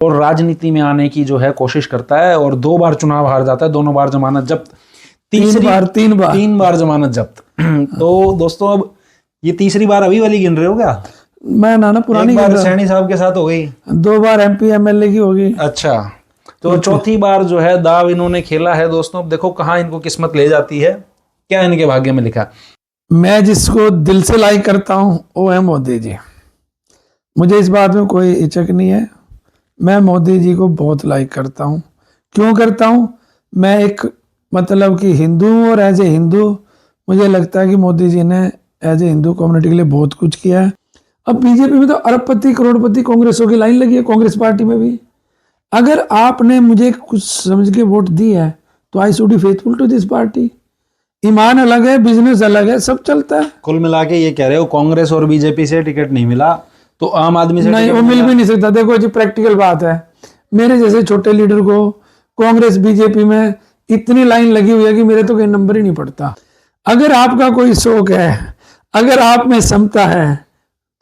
और राजनीति में आने की जो है कोशिश करता है और 2 बार चुनाव हार जाता है, दोनों बार जमानत जब्त, तीन बार जमानत जब्त। तो दोस्तों अब ये तीसरी बार अभी वाली गिन रहे हो क्या? मैं ना पुरानी एक बार सैनी साहब के साथ हो गई, 2 बार MP MLA की होगी। अच्छा, तो चौथी बार जो है दाव इन्होंने खेला है। दोस्तों अब देखो कहाँ इनको किस्मत ले जाती है, क्या इनके भाग्य में लिखा। मैं जिसको दिल से लाइक करता हूं वो है मोदी जी। मुझे इस बात में कोई हिचक नहीं है, मैं मोदी जी को बहुत लाइक करता हूं। क्यों करता हूं? मैं एक मतलब कि हिंदू हूं और एज ए हिंदू मुझे लगता है कि मोदी जी ने एज ए हिंदू कम्युनिटी के लिए बहुत कुछ किया है। अब बीजेपी में तो अरबपति करोड़पति कांग्रेसों की लाइन लगी है, कांग्रेस पार्टी में भी। अगर आपने मुझे कुछ समझ के वोट दी है तो I should be faithful to this party. ईमान अलग है, बिजनेस अलग है, सब चलता है। कुल मिला के ये कह रहे हो कांग्रेस और बीजेपी से टिकट नहीं मिला तो आम आदमी से नहीं, वो मिल भी नहीं सकता। देखो जी, प्रैक्टिकल बात है, मेरे जैसे छोटे लीडर को कांग्रेस बीजेपी में इतनी लाइन लगी हुई है कि मेरे तो कोई नंबर ही नहीं पड़ता। अगर आपका कोई शौक है, अगर आप में क्षमता है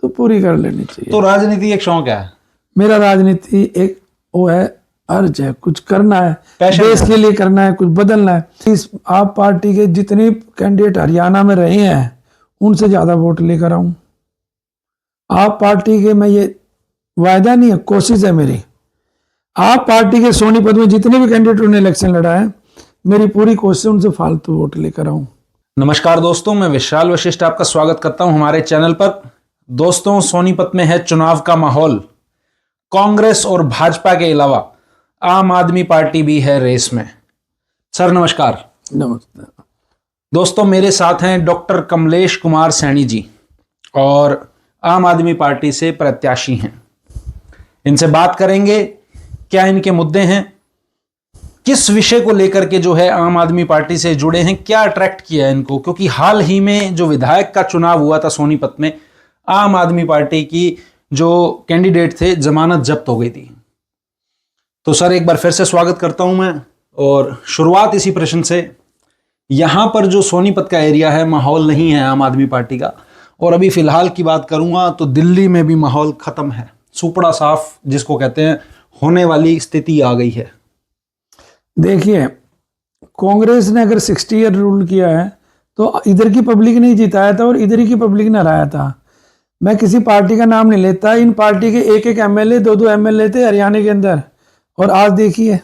तो पूरी कर लेनी चाहिए। तो राजनीति एक शौक है, मेरा राजनीति एक वो है, अर्ज है, कुछ करना है, पैशन देश है। के लिए करना है, कुछ बदलना है। इस आप पार्टी के जितने कैंडिडेट हरियाणा में रहे हैं उनसे ज्यादा वोट लेकर आऊं। आप पार्टी के, मैं ये वायदा नहीं है, कोशिश है मेरी, आप पार्टी के सोनीपत में जितने भी कैंडिडेट ने इलेक्शन लड़ा है, मेरी पूरी कोशिश उनसे फालतू वोट लेकर आऊं। नमस्कार दोस्तों, मैं विशाल वशिष्ठ आपका स्वागत करता हूं हमारे चैनल पर। दोस्तों सोनीपत में है चुनाव का माहौल। कांग्रेस और भाजपा के अलावा आम आदमी पार्टी भी है रेस में। सर नमस्कार। नमस्ते दोस्तों मेरे साथ हैं डॉक्टर कमलेश कुमार सैनी जी और आम आदमी पार्टी से प्रत्याशी हैं। इनसे बात करेंगे क्या इनके मुद्दे हैं, किस विषय को लेकर के जो है आम आदमी पार्टी से जुड़े हैं, क्या अट्रैक्ट किया है इनको, क्योंकि हाल ही में जो विधायक का चुनाव हुआ था सोनीपत में, आम आदमी पार्टी की जो कैंडिडेट थे जमानत जब्त हो गई थी। तो सर एक बार फिर से स्वागत करता हूं मैं और शुरुआत इसी प्रश्न से। यहां पर जो सोनीपत का एरिया है माहौल नहीं है आम आदमी पार्टी का, और अभी फिलहाल की बात करूंगा तो दिल्ली में भी माहौल खत्म है, सुपड़ा साफ जिसको कहते हैं होने वाली स्थिति आ गई है। देखिए, कांग्रेस ने अगर 60 ईयर रूल किया है तो इधर की पब्लिक ने जिताया था और इधर ही की पब्लिक ने हराया था। मैं किसी पार्टी का नाम नहीं लेता, इन पार्टी के एक एक MLA 2-2 MLA थे हरियाणा के अंदर, और आज देखिए,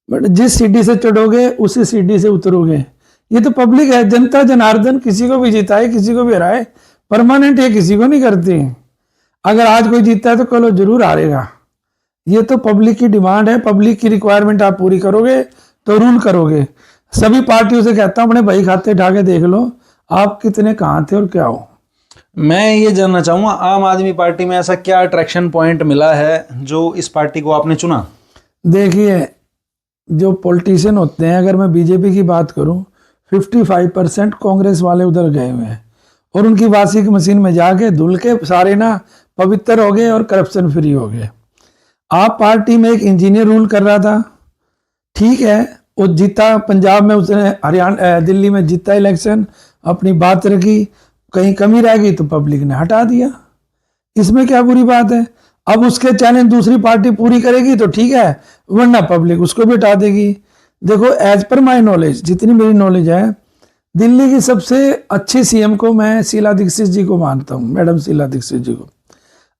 बट जिस सीढ़ी से चढ़ोगे उसी सीढ़ी से उतरोगे। ये तो पब्लिक है, जनता जनार्दन किसी को भी जिताए किसी को भी हराए, परमानेंट ये किसी को नहीं करती। अगर आज कोई जीतता है तो कल वो जरूर हारेगा। ये तो पब्लिक की डिमांड है, पब्लिक की रिक्वायरमेंट आप पूरी करोगे तो रूल करोगे। सभी पार्टियों से कहता हूं अपने भाई खाते ढाके देख लो आप कितने कहाँ थे और क्या हो। मैं ये जानना चाहूंगा आम आदमी पार्टी में ऐसा क्या अट्रैक्शन पॉइंट मिला है जो इस पार्टी को आपने चुना? देखिए, जो पॉलिटिशियन होते हैं, अगर मैं बीजेपी की बात करूं, 55% कांग्रेस वाले उधर गए हुए हैं और उनकी वासी की मशीन में जाके धुल के सारे ना पवित्र हो गए और करप्शन फ्री हो गए। आप पार्टी में एक इंजीनियर रूल कर रहा था, ठीक है, वो जीता पंजाब में, उसने हरियाणा दिल्ली में जीता इलेक्शन, अपनी बात रखी, कहीं कमी रह गई तो पब्लिक ने हटा दिया। इसमें क्या बुरी बात है? अब उसके चैलेंज दूसरी पार्टी पूरी करेगी तो ठीक है, वरना पब्लिक उसको भी हटा देगी। देखो, एज पर माई नॉलेज, जितनी मेरी नॉलेज है, दिल्ली की सबसे अच्छी CM को मैं शीला दीक्षित जी को मानता हूँ, मैडम शीला दीक्षित जी को।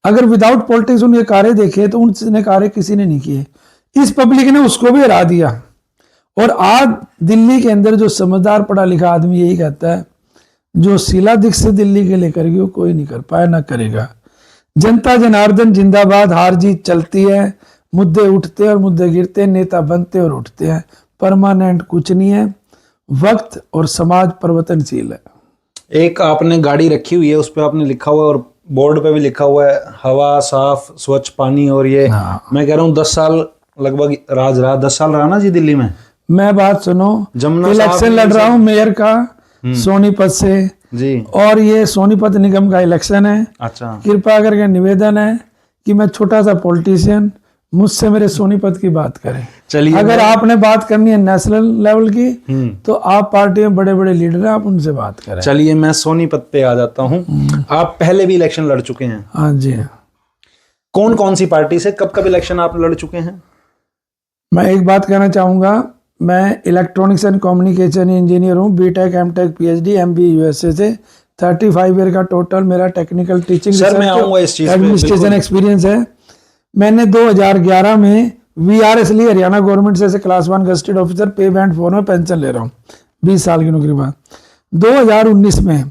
अगर विदाउट पॉलिटिक्स उनके कार्य देखे तो उनने कार्य किसी ने नहीं किए, इस पब्लिक ने उसको भी हरा दिया। और आज दिल्ली के अंदर जो समझदार पढ़ा लिखा आदमी यही कहता है, जो शीला दीक्षित दिल्ली के लिए करेगी वो कोई नहीं कर पाया, ना करेगा। जनता जनार्दन जिंदाबाद, हार जीत चलती है, मुद्दे उठते और मुद्दे गिरते, नेता बनते और उठते हैं, परमानेंट कुछ नहीं है। वक्त और समाज परिवर्तनशील है। एक आपने गाड़ी रखी हुई है, उस पर आपने लिखा हुआ है और बोर्ड पे भी लिखा हुआ है हवा साफ स्वच्छ पानी, और ये मैं कह रहा हूँ 10 साल लगभग राज रहा, 10 साल रहा ना जी दिल्ली में। मैं बात सुनो, इलेक्शन लड़ रहा हूँ मेयर का सोनीपत से जी, और और ये सोनीपत निगम का इलेक्शन है। अच्छा, कृपया करके निवेदन है कि मैं छोटा सा पॉलिटिशियन, मुझसे मेरे सोनीपत की बात करें। चलिए, अगर आपने बात करनी है नेशनल लेवल की तो आप पार्टी में बड़े बड़े लीडर हैं, आप उनसे बात करें। चलिए मैं सोनीपत पे आ जाता हूँ। आप पहले भी इलेक्शन लड़ चुके हैं, हाँ जी। कौन कौन सी पार्टी से कब कब इलेक्शन आप लड़ चुके हैं? मैं एक बात कहना चाहूँगा, मैं इलेक्ट्रॉनिक्स एंड कम्युनिकेशन इंजीनियर हूँ, BTech MTech PhD MB USA से। 35 ईयर का टोटल मेरा टेक्निकल टीचिंग सर मैं आऊंगा इस चीज पे, एडमिनिस्ट्रेशन बिल्कुल। एक्सपीरियंस है। मैंने 2011 में वीआरएस ली, हरियाणा गवर्नमेंट से क्लास 1 गजेटेड ऑफिसर, पे बैंड 4 में पेंशन ले रहा हूँ 20 साल की नौकरी बाद। 2019 में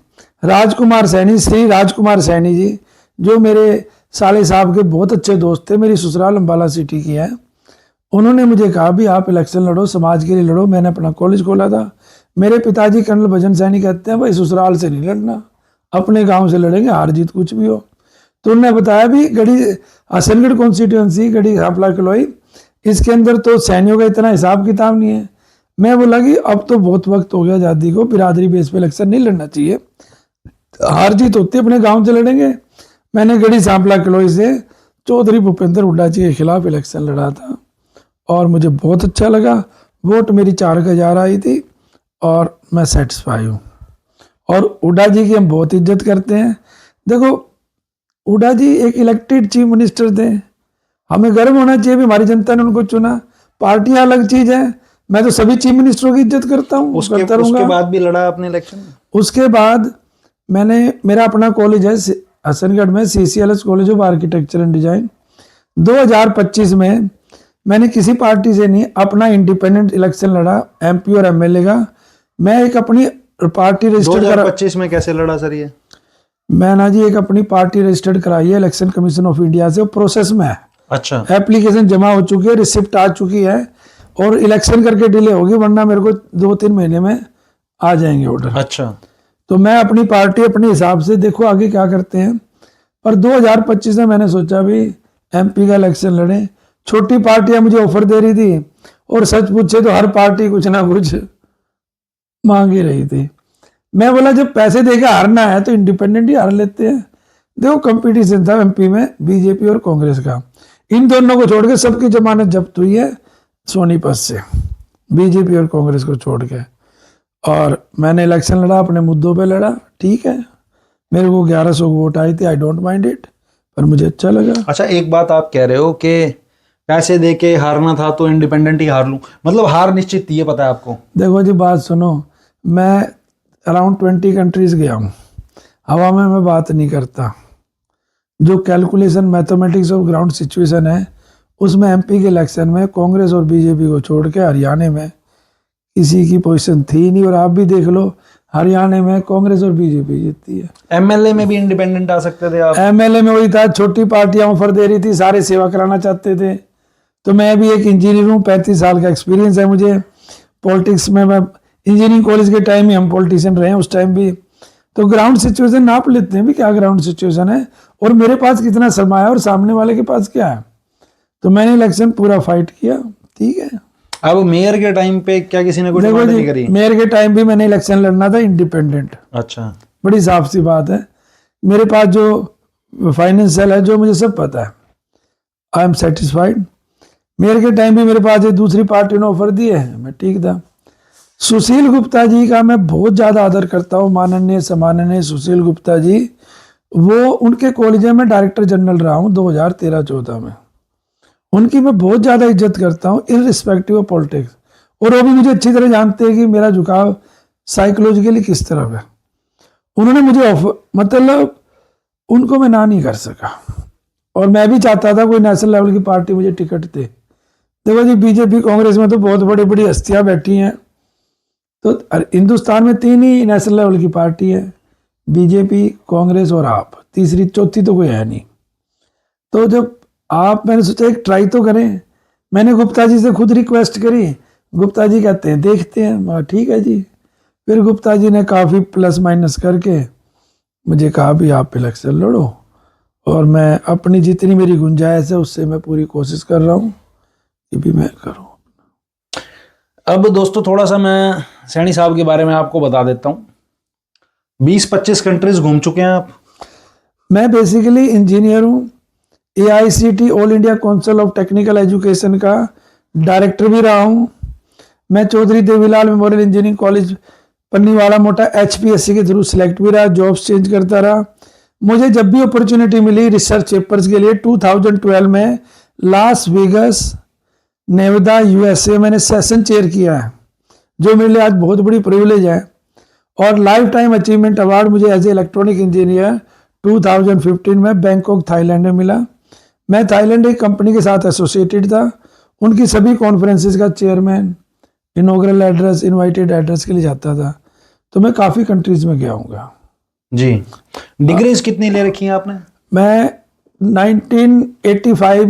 राजकुमार सैनी, श्री राजकुमार सैनी जी, जो मेरे साले साहब के बहुत अच्छे दोस्त थे, मेरी ससुराल अम्बाला सिटी की है, उन्होंने मुझे कहा भी आप इलेक्शन लड़ो, समाज के लिए लड़ो। मैंने अपना कॉलेज खोला था। मेरे पिताजी कर्नल भजन सैनी कहते हैं भाई ससुराल से नहीं लड़ना, अपने गांव से लड़ेंगे, हार जीत कुछ भी हो। तो उन्होंने बताया भी गढ़ी हसनगढ़ कॉन्स्टिट्यूंसी, गढ़ी हापला कलोई, इसके अंदर तो सैनियों का इतना हिसाब किताब नहीं है। मैं बोला कि अब तो बहुत वक्त हो गया आज़ादी को, बिरादरी बेस पे इलेक्शन नहीं लड़ना चाहिए, हार जीत होती है, अपने गाँव से लड़ेंगे। मैंने गढ़ी सांपला कलोई से चौधरी भूपेंद्र हुड्डा जी के खिलाफ इलेक्शन लड़ा था और मुझे बहुत अच्छा लगा। वोट मेरी 4,000 आई थी और मैं सेटिस्फाई हूँ। और हुड्डा जी की हम बहुत इज्जत करते हैं। देखो, हुड्डा जी एक इलेक्टेड चीफ मिनिस्टर थे, हमें गर्व होना चाहिए भी हमारी जनता ने उनको चुना। पार्टियां अलग चीज है, मैं तो सभी चीफ मिनिस्टरों की इज्जत करता हूँ, उसके बाद भी लड़ा आपने इलेक्शन में? उसके बाद मेरा अपना कॉलेज है हसनगढ़ में, CCLS college of architecture and design. 2025 में मैंने किसी पार्टी से नहीं, अपना इंडिपेंडेंट इलेक्शन लड़ा MP और MLA का। मैं एक अपनी पार्टी रजिस्टर्ड 2025 में कैसे लड़ा सर ये? मैं ना जी एक अपनी पार्टी रजिस्टर्ड कराई है इलेक्शन कमीशन ऑफ इंडिया से, प्रोसेस में है। अच्छा। एप्लीकेशन जमा हो चुकी है, रिसिप्ट आ चुकी है और इलेक्शन करके डिले होगी, वरना मेरे को 2-3 महीने में आ जाएंगे ऑर्डर। अच्छा। तो मैं अपनी पार्टी अपने हिसाब से, देखो आगे क्या करते हैं। पर 2025 में मैंने सोचा भी MP का इलेक्शन लड़े। छोटी पार्टियां मुझे ऑफर दे रही थी और सच पूछे तो हर पार्टी कुछ ना कुछ मांग ही रही थी। मैं बोला जब पैसे देके हारना है तो इंडिपेंडेंट ही हार लेते हैं। देखो कंपटीशन था MP में BJP और कांग्रेस का, इन दोनों को छोड़ के सबकी जमानत जब्त हुई है सोनीपत से, BJP और कांग्रेस को छोड़ के। और मैंने इलेक्शन लड़ा, अपने मुद्दों पे लड़ा, ठीक है। मेरे को 1100 वोट आई थी, आई डोंट माइंड इट, पर मुझे अच्छा लगा। अच्छा, एक बात आप कह रहे हो कि पैसे दे के हारना था तो इंडिपेंडेंट ही हार लूं, मतलब हार निश्चित थी, ये पता है आपको? देखो जी बात सुनो, मैं अराउंड 20 कंट्रीज गया हूँ, हवा में मैं बात नहीं करता। जो calculation mathematics of ground situation है, उसमें MP के इलेक्शन में कांग्रेस और BJP को छोड़ के हरियाणा में किसी की पोजीशन थी नहीं। और आप भी देख लो, हरियाणा में कांग्रेस और BJP जीतती है। MLA में भी इंडिपेंडेंट आ सकते थे आप? MLA में वही था, छोटी पार्टियां ऑफर दे रही थी, सारे सेवा कराना चाहते थे। तो मैं भी एक इंजीनियर हूँ, 35 साल का एक्सपीरियंस है मुझे पॉलिटिक्स में। मैं इंजीनियरिंग कॉलेज के टाइम ही हम पॉलिटिशियन रहे हैं, उस टाइम भी। तो ग्राउंड सिचुएशन नाप लेते हैं भी क्या ग्राउंड सिचुएशन है और मेरे पास कितना सरमाया और सामने वाले के पास क्या है। तो मैंने इलेक्शन पूरा फाइट किया, ठीक है। अब मेयर के टाइम पे क्या किसी ने कोई देखो डिमांड जी, नहीं करी? मेयर के टाइम भी मैंने इलेक्शन लड़ना था इंडिपेंडेंट। अच्छा। बड़ी साफ सी बात है, मेरे पास जो फाइनेंशियल है, जो मुझे सब पता है, आई एम सेटिस्फाइड। मेयर के टाइम भी मेरे पास एक दूसरी पार्टी ने ऑफर दिए है, मैं ठीक था। सुशील गुप्ता जी का मैं बहुत ज़्यादा आदर करता हूँ, माननीय सम्माननीय सुशील गुप्ता जी। वो उनके कॉलेज में डायरेक्टर जनरल रहा हूँ 2013-14 में। उनकी मैं बहुत ज़्यादा इज्जत करता हूँ इररिस्पेक्टिव ऑफ पॉलिटिक्स। और वो भी मुझे अच्छी तरह जानते हैं कि मेरा झुकाव साइकोलॉजिकली किस तरफ है। उन्होंने मुझे ऑफर, मतलब उनको मैं ना नहीं कर सका। और मैं भी चाहता था कोई नेशनल लेवल की पार्टी मुझे टिकट दे। देखो जी, BJP कांग्रेस में तो बहुत बड़ी बड़ी हस्तियां बैठी हैं। तो हिंदुस्तान में 3 ही नेशनल लेवल की पार्टी है, BJP, कांग्रेस और आप, तीसरी चौथी तो कोई है नहीं। तो जब मैंने सोचा एक ट्राई तो करें। मैंने गुप्ता जी से खुद रिक्वेस्ट करी, गुप्ता जी कहते हैं देखते हैं, ठीक है जी। फिर गुप्ता जी ने काफ़ी प्लस माइनस करके मुझे कहा भी आप इलेक्शन लड़ो, और मैं अपनी जितनी मेरी गुंजाइश है उससे मैं पूरी कोशिश कर रहा हूँ कि भी मैं करूँ। अब दोस्तों थोड़ा सा मैं सैनी साहब के बारे में आपको बता देता हूँ। 20-25 कंट्रीज घूम चुके हैं आप। मैं बेसिकली इंजीनियर हूँ, AICT all India council of technical education का डायरेक्टर भी रहा हूँ। मैं Chaudhary Devilal memorial engineering college Panniwala Mota HPSC के थ्रू सिलेक्ट भी रहा, जॉब्स चेंज करता रहा। मुझे जब भी अपॉर्चुनिटी मिली रिसर्च पेपर्स के लिए, 2012 में लास वेगस नेवादा यूएसए मैंने सेशन चेयर किया है, जो मेरे लिए आज बहुत बड़ी प्रिविलेज है। और लाइफ टाइम अचीवमेंट अवार्ड मुझे एज ए इलेक्ट्रॉनिक इंजीनियर 2015 में बैंकॉक थाईलैंड में मिला। मैं थाईलैंड एक कंपनी के साथ एसोसिएटेड था, उनकी सभी कॉन्फ्रेंसेस का chairman, inaugural address, invited address के लिए जाता था। तो मैं काफ़ी कंट्रीज में गया हूँगा जी। डिग्रीज कितनी ले रखी हैं आपने? मैं 1985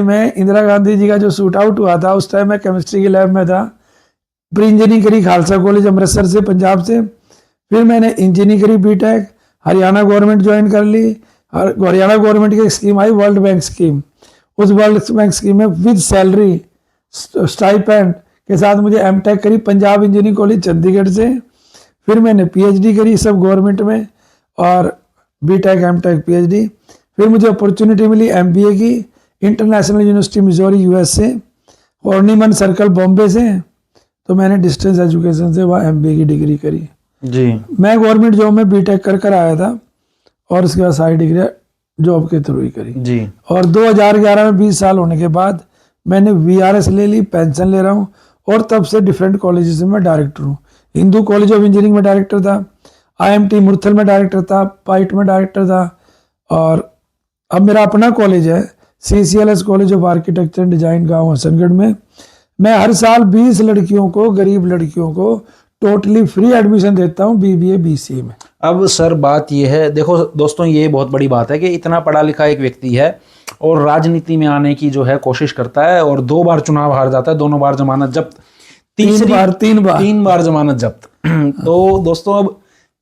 में इंदिरा गांधी जी का जो शूट आउट हुआ था, उस टाइम मैं केमिस्ट्री की लैब में था। प्री इंजीनियरिंग करी खालसा कॉलेज अमृतसर से, पंजाब से। फिर मैंने इंजीनियरिंग करी बीटेक, हरियाणा गवर्नमेंट ज्वाइन कर ली। हरियाणा गवर्नमेंट की एक स्कीम आई वर्ल्ड बैंक स्कीम, उस वर्ल्ड बैंक स्कीम में विद सैलरी स्टाइपेंड के साथ मुझे एमटेक करी पंजाब इंजीनियरिंग कॉलेज चंडीगढ़ से। फिर मैंने पीएचडी करी सब गवर्नमेंट में, और बीटेक एमटेक पीएचडी। फिर मुझे अपॉर्चुनिटी मिली एमबीए की इंटरनेशनल यूनिवर्सिटी मिजोरी यूएस से, हॉर्नीमन सर्कल बॉम्बे से। तो मैंने डिस्टेंस एजुकेशन से वहाँ एमबीए की डिग्री करी जी। मैं गवर्नमेंट जॉब में बीटेक कर आया था, और उसके बाद सारी डिग्री जॉब के थ्रू ही करी जी। और 2011 में 20 साल होने के बाद मैंने वीआरएस ले ली, पेंशन ले रहा हूँ। और तब से डिफरेंट कॉलेजेस में डायरेक्टर हूँ। हिंदू कॉलेज ऑफ इंजीनियरिंग में डायरेक्टर था, आईएमटी मुरथल में डायरेक्टर था, पाइट में डायरेक्टर था, और अब मेरा अपना कॉलेज है CCLS college of architecture and design गांव हसनगढ़ में। मैं हर साल 20 लड़कियों को, गरीब लड़कियों को टोटली फ्री एडमिशन देता हूँ बीबीए बीसीए में। अब सर बात ये है, देखो दोस्तों, ये बहुत बड़ी बात है कि इतना पढ़ा लिखा एक व्यक्ति है और राजनीति में आने की जो है कोशिश करता है, और 2 बार चुनाव हार जाता है, दोनों बार जमानत जब्त, तीन बार जमानत जब्त। तो दोस्तों अब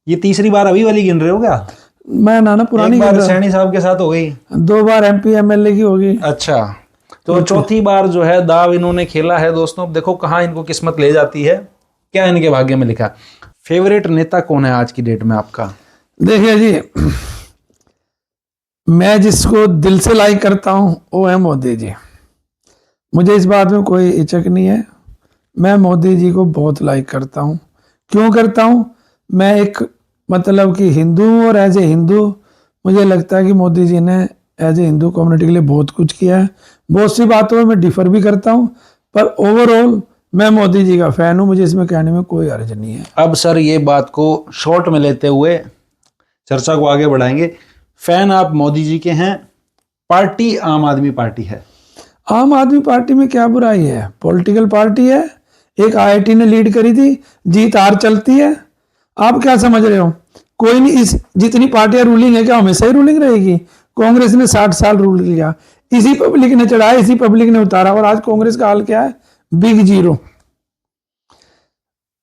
ये तीसरी बार अभी वाली गिन रहे हो क्या? मैं नाना पुरानी एक बार सैनी साहब के साथ हो गई, 2 बार एमपी एमएलए की होगी। अच्छा, तो चौथी बार जो है दाव इन्होंने खेला है। दोस्तों अब देखो कहाँ इनको किस्मत ले जाती है, क्या इनके भाग्य में लिखा। फेवरेट नेता कौन है आज की डेट में आपका? देखिए जी, मैं जिसको दिल से लाइक करता हूं वो है मोदी जी। मुझे इस बात में कोई हिचक नहीं है, मैं मोदी जी को बहुत लाइक करता हूं। क्यों करता हूं? मैं एक मतलब कि हिंदू हूं, और एज ए हिंदू मुझे लगता है कि मोदी जी ने एज ए हिंदू कम्युनिटी के लिए बहुत कुछ किया है। बहुत सी बातों में मैं डिफर भी करता हूं, पर ओवरऑल मैं मोदी जी का फैन हूं। मुझे इसमें कहने में कोई हर्ज नहीं है। अब सर ये बात को शॉर्ट में लेते हुए चर्चा को आगे बढ़ाएंगे। फैन आप मोदी जी के हैं, पार्टी आम आदमी पार्टी है। आम आदमी पार्टी में क्या बुराई है? पॉलिटिकल पार्टी है, एक आईआईटी ने लीड करी थी, जीत हार चलती है। आप क्या समझ रहे हो? कोई नहीं, इस जितनी पार्टियां रूलिंग है क्या हमेशा ही रूलिंग रहेगी? कांग्रेस ने 60 साल रूल किया, इसी पब्लिक ने चढ़ाया, इसी पब्लिक ने उतारा, और आज कांग्रेस का हाल क्या है? Big zero.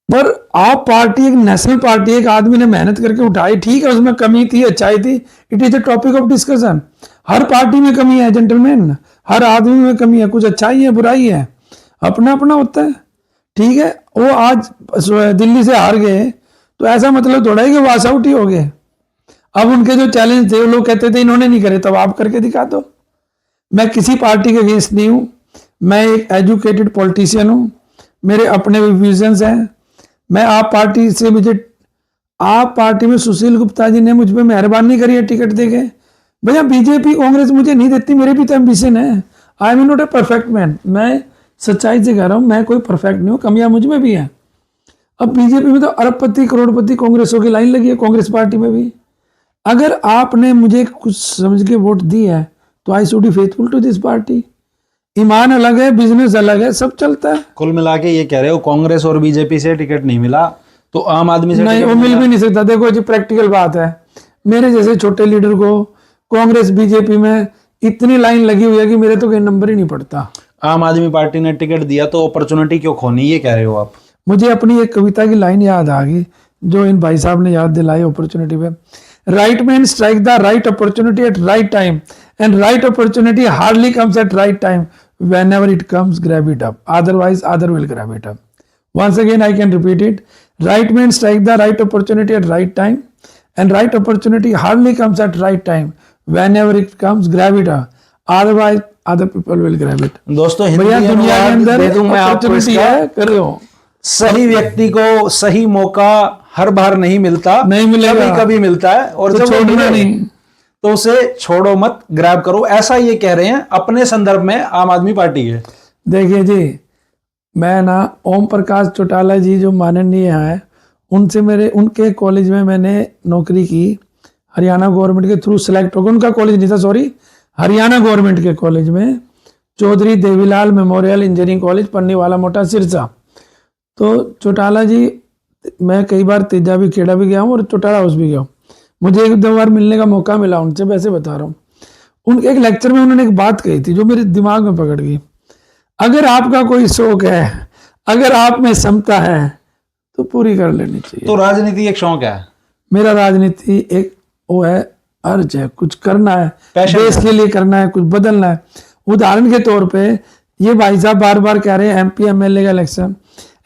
पर आप पार्टी एक नेशनल पार्टी, एक आदमी ने मेहनत करके उठाई, ठीक है, उसमें कमी थी, अच्छाई थी, it is a topic of discussion. Her party में कमी है जेंटलमैन, हर आदमी में कमी है, कुछ अच्छाई है, बुराई है, अपना अपना होता है, ठीक है। वो आज दिल्ली से हार गए तो ऐसा मतलब थोड़ा है कि वास आउट ही हो गए। अब उनके जो चैलेंज थे वो लोग कहते थे इन्होंने नहीं करे, तब आप करके दिखा दो। मैं किसी पार्टी के अगेंस्ट नहीं हूं, मैं एक एजुकेटेड पॉलिटिशियन हूं, मेरे अपने विजन्स हैं। मैं आप पार्टी से, मुझे आप पार्टी में सुशील गुप्ता जी ने मुझ पर मेहरबानी करी है टिकट देके। भैया बीजेपी कांग्रेस मुझे नहीं देती, मेरे भी तो एम्बिशन है। I am not a perfect man, मैं सच्चाई से कह रहा हूँ, मैं कोई परफेक्ट नहीं हूँ, कमियां मुझ में भी है। अब बीजेपी में तो अरबपति करोड़पति कांग्रेसों की लाइन लगी है, कांग्रेस पार्टी में भी। अगर आपने मुझे कुछ समझ के वोट दी है तो I should be faithful to this party. ईमान अलग है, बिजनेस अलग है, सब चलता है। कुल मिला के ये कह रहे हो कांग्रेस और बीजेपी से टिकट नहीं मिला तो आम आदमी से नहीं, वो मिल भी नहीं सकता। देखो जी, प्रैक्टिकल बात है, मेरे जैसे छोटे लीडर को कांग्रेस बीजेपी में इतनी लाइन लगी हुई है कि मेरे तो कोई नंबर ही नहीं पड़ता। आम आदमी पार्टी ने टिकट दिया तो अपॉर्चुनिटी क्यों खोनी, ये कह रहे हो आप? मुझे अपनी एक कविता की लाइन याद आ गई जो इन भाई साहब ने याद दिलाई अपॉर्चुनिटी पे। Right man strike the right opportunity eight right time, and right opportunity hardly comes at right time. Whenever it comes, grab it up. Otherwise, other will grab it up. Once again, I can repeat it. Right man strike the right opportunity at right time, and right opportunity hardly comes at right time. Whenever it comes, grab it up. Otherwise, other people will grab it. दोस्तों भैया दुनिया के अंदर मैं आपको opportunity है, करो। सही व्यक्ति को सही मौका हर बार नहीं मिलता, नहीं मिलेगा, कभी कभी मिलता है, और तो जब छोड़ना मिले नहीं, तो उसे छोड़ो मत, ग्रैब करो, ऐसा ये कह रहे हैं अपने संदर्भ में आम आदमी पार्टी के। देखिए जी, मैं ना ओम प्रकाश चौटाला जी जो माननीय हैं, उनसे मेरे उनके कॉलेज में मैंने नौकरी की, हरियाणा गवर्नमेंट के थ्रू सेलेक्ट हो गया। उनका कॉलेज नहीं था, सॉरी, हरियाणा गवर्नमेंट के कॉलेज में, Chaudhary Devilal memorial engineering college, Panniwala Mota, Sirsa. तो चौटाला जी, मैं कई बार तेजा भी खेड़ा भी गया हूँ और चौटाला हाउस भी गया हूँ। मुझे एक दो बार मिलने का मौका मिला उनसे, वैसे बता रहा हूँ। उनके एक लेक्चर में उन्होंने एक बात कही थी जो मेरे दिमाग में पकड़ गई। अगर आपका कोई शौक है, अगर आप में क्षमता है, तो पूरी कर लेनी चाहिए। तो राजनीति एक शौक है? मेरा राजनीति एक वो है, अर्ज है, कुछ करना है, पैशन देश है। के लिए करना है, कुछ बदलना है। उदाहरण के तौर पे ये भाई साहब बार बार कह रहे हैं एमपी एमएलए का इलेक्शन,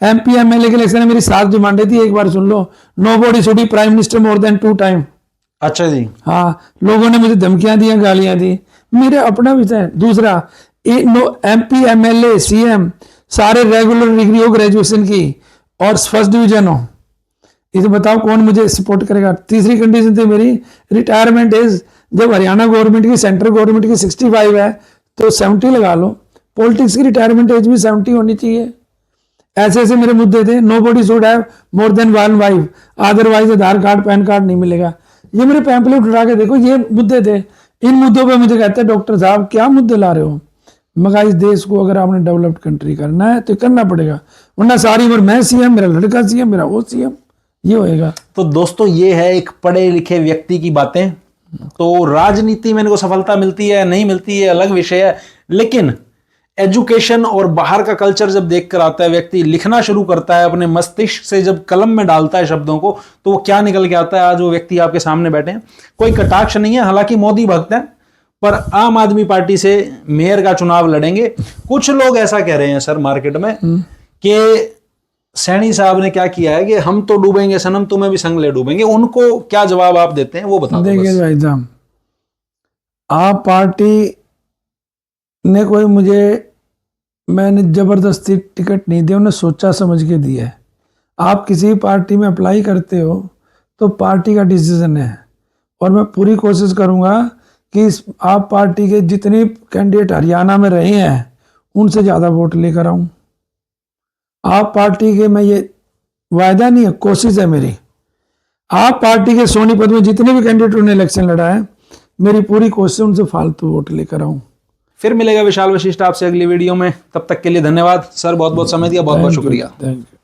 एमपी एमएलए के इलेक्शन में मेरी 7 डिमांडें थी, एक बार सुन लो। Nobody should be prime minister more than 2 time. अच्छा जी। हाँ, लोगों ने मुझे धमकियां दी, गालियां दी, मेरे अपना विषय है। दूसरा, एमपी एमएलए सीएम सारे रेगुलर डिग्री हो, ग्रेजुएशन की, और फर्स्ट डिवीजन हो, इसे बताओ कौन मुझे सपोर्ट करेगा। तीसरी कंडीशन थी मेरी, रिटायरमेंट एज, जब हरियाणा गवर्नमेंट की, सेंट्रल गवर्नमेंट की 65 है तो 70 लगा लो, पॉलिटिक्स की रिटायरमेंट एज भी 70 होनी चाहिए। ऐसे ऐसे मेरे मुद्दे थे। Nobody should have more than 1 wife, otherwise Aadhaar card PAN card नहीं मिलेगा। ये मेरे पैम्पलेट उठा के देखो, ये मुद्दे थे। इन मुद्दों पे मुझे कहते हैं डॉक्टर साहब क्या मुद्दे ला रहे हो। मगर इस देश को अगर आपने डेवलप्ड कंट्री करना है तो करना पड़ेगा, वरना सारी उम्र मैं सीएम, मेरा लड़का सीएम, मेरा वो सीएम, ये होएगा। तो दोस्तों, ये है एक पढ़े लिखे व्यक्ति की बातें। तो राजनीति में इनको सफलता मिलती है नहीं मिलती है अलग विषय है, लेकिन एजुकेशन और बाहर का कल्चर जब देखकर आता है, व्यक्ति लिखना शुरू करता है, अपने मस्तिष्क से जब कलम में डालता है शब्दों को, तो वो क्या निकल के आता है। आज वो व्यक्ति आपके सामने बैठे हैं, कोई कटाक्ष नहीं है, हालांकि मोदी भक्त हैं, पर आम आदमी पार्टी से मेयर का चुनाव लड़ेंगे। कुछ लोग ऐसा कह रहे हैं सर मार्केट में कि सैनी साहब ने क्या किया है कि हम तो डूबेंगे सनम, तुम्हें भी संग ले डूबेंगे। उनको क्या जवाब आप देते हैं वो बता दो। देखिए भाई साहब, आप पार्टी ने कोई मैंने जबरदस्ती टिकट नहीं दिया, उन्हें सोचा समझ के दिया है। आप किसी पार्टी में अप्लाई करते हो तो पार्टी का डिसीजन है, और मैं पूरी कोशिश करूंगा कि आप पार्टी के जितने कैंडिडेट हरियाणा में रहे हैं उनसे ज़्यादा वोट लेकर आऊं। आप पार्टी के, मैं ये वायदा नहीं है, कोशिश है मेरी, आप पार्टी के सोनीपत में जितने भी कैंडिडेट ने इलेक्शन लड़ा है, मेरी पूरी कोशिश उनसे फालतू वोट लेकर आऊं। फिर मिलेगा विशाल वशिष्ठ आपसे अगली वीडियो में। तब तक के लिए धन्यवाद सर, बहुत बहुत समय दिया, बहुत बहुत शुक्रिया। Thank you.